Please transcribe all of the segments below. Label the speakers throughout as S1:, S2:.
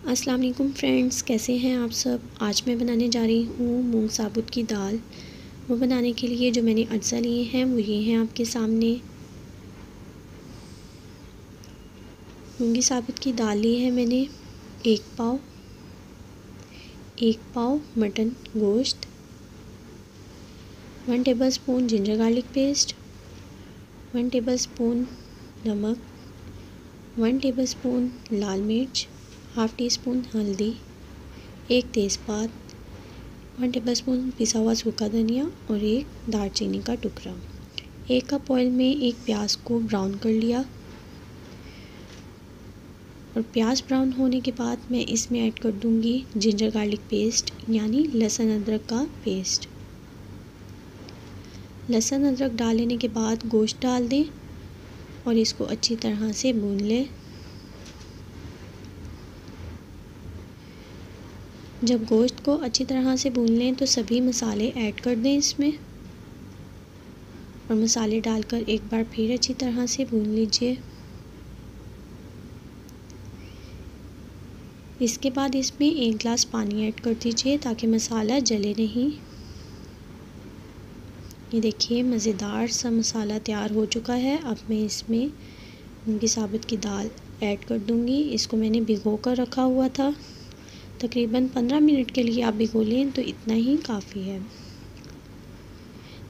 S1: अस्सलाम वालेकुम फ्रेंड्स, कैसे हैं आप सब। आज मैं बनाने जा रही हूँ मूंग साबुत की दाल। वो बनाने के लिए जो मैंने अज्जा लिए हैं वो ये हैं आपके सामने। मूंगी साबुत की दाल ली है मैंने 1 पाव मटन गोश्त, 1 tablespoon ginger garlic paste, 1 tablespoon नमक, 1 टेबलस्पून लाल मिर्च, हाफ़ टी स्पून हल्दी, 1 तेज़पात, 1 टेबलस्पून पिसा हुआ सूखा धनिया और 1 दालचीनी का टुकड़ा। 1 कप ऑयल में एक प्याज को ब्राउन कर लिया और प्याज ब्राउन होने के बाद मैं इसमें ऐड कर दूंगी जिंजर गार्लिक पेस्ट यानी लहसुन अदरक का पेस्ट। लहसुन अदरक डाल लेने के बाद गोश्त डाल दें और इसको अच्छी तरह से भून लें। जब गोश्त को अच्छी तरह से भून लें तो सभी मसाले ऐड कर दें इसमें और मसाले डालकर एक बार फिर अच्छी तरह से भून लीजिए। इसके बाद इसमें 1 गिलास पानी ऐड कर दीजिए ताकि मसाला जले नहीं। ये देखिए मज़ेदार सा मसाला तैयार हो चुका है। अब मैं इसमें मूंगी साबुत की दाल ऐड कर दूंगी। इसको मैंने भिगो कर रखा हुआ था, तकरीबन 15 मिनट के लिए आप भिगो लें तो इतना ही काफ़ी है।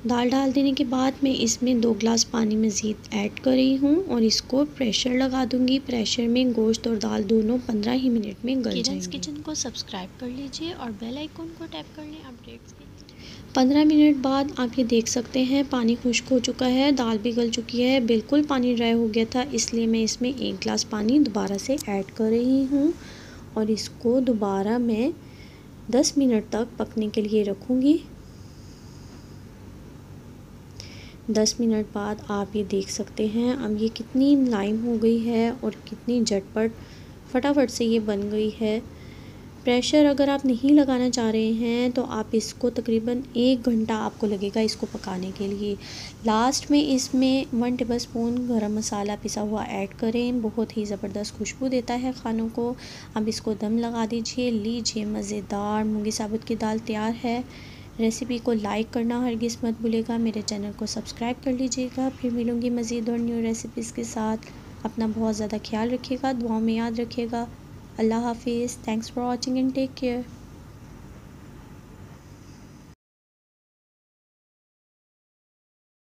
S1: दाल डाल देने के बाद मैं इसमें 2 गिलास पानी मज़ीद ऐड कर रही हूँ और इसको प्रेशर लगा दूँगी। प्रेशर में गोश्त और दाल दोनों 15 ही मिनट में गल जाएंगे। किचन को सब्सक्राइब कर लीजिए और बेल आइकन को टैप कर लें अपडेट्स के लिए। 15 मिनट बाद आप ये देख सकते हैं पानी खुश्क हो चुका है, दाल भी गल चुकी है, बिल्कुल पानी ड्राई हो गया था, इसलिए मैं इसमें 1 गिलास पानी दोबारा से ऐड कर रही हूँ और इसको दोबारा मैं 10 मिनट तक पकने के लिए रखूँगी। 10 मिनट बाद आप ये देख सकते हैं अब ये कितनी मुलायम हो गई है और कितनी झटपट फटाफट से ये बन गई है। प्रेशर अगर आप नहीं लगाना चाह रहे हैं तो आप इसको तकरीबन 1 घंटा आपको लगेगा इसको पकाने के लिए। लास्ट में इसमें 1 टेबलस्पून गरम मसाला पिसा हुआ ऐड करें, बहुत ही ज़बरदस्त खुशबू देता है खानों को। अब इसको दम लगा दीजिए। लीजिए मज़ेदार मूंगी साबुत की दाल तैयार है। रेसिपी को लाइक करना हरगिज़ मत भूलिएगा। मेरे चैनल को सब्सक्राइब कर लीजिएगा। फिर मिलूँगी मज़ीद और न्यू रेसिपीज़ के साथ। अपना बहुत ज़्यादा ख्याल रखिएगा, दुआओं में याद रखिएगा। अल्लाह हाफिज़। Thanks for watching and take care.